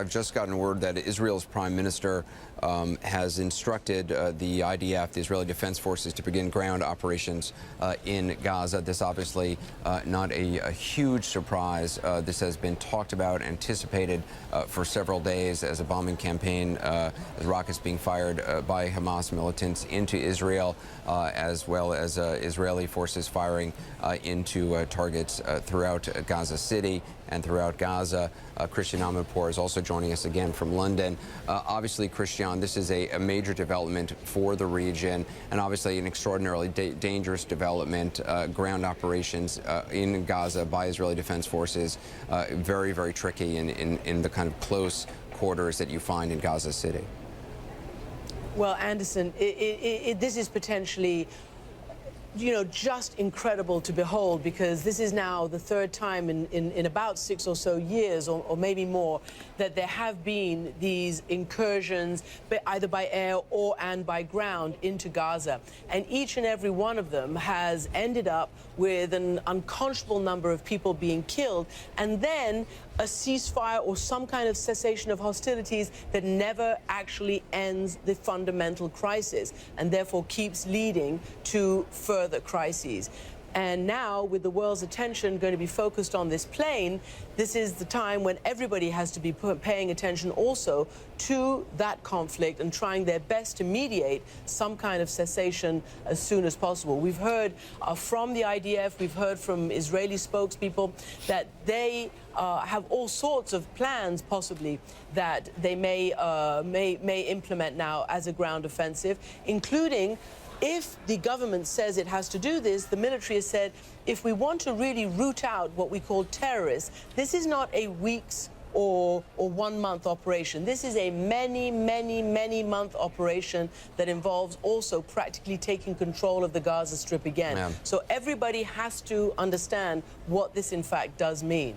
I've just gotten word that Israel's prime minister has instructed the IDF, the Israeli Defense Forces, to begin ground operations in Gaza. This obviously not a huge surprise. This has been talked about, anticipated for several days as a bombing campaign, as rockets being fired by Hamas militants into Israel, as well as Israeli forces firing into targets throughout Gaza City and throughout Gaza. Christian Amanpour is also joining us again from London. Obviously, Christian, this is a major development for the region, and obviously an extraordinarily dangerous development. Ground operations in Gaza by Israeli Defense Forces, very, very tricky in the kind of close quarters that you find in Gaza City. Well, Anderson, this is potentially, you know, just incredible to behold, because this is now the third time in about 6 or so years, or maybe more, that there have been these incursions, either by air and by ground, into Gaza. And each and every one of them has ended up with an unconscionable number of people being killed, and then a ceasefire or some kind of cessation of hostilities that never actually ends the fundamental crisis, and therefore keeps leading to further crises. And now, with the world's attention going to be focused on this plane, this is the time when everybody has to be paying attention also to that conflict and trying their best to mediate some kind of cessation as soon as possible. We've heard from the IDF, we've heard from Israeli spokespeople that they have all sorts of plans, possibly, that they may implement now as a ground offensive, including, if the government says it has to do this, the military has said, if we want to really root out what we call terrorists, this is not a weeks or 1 month operation. This is a many month operation that involves also practically taking control of the Gaza Strip again. Yeah. So everybody has to understand what this in fact does mean.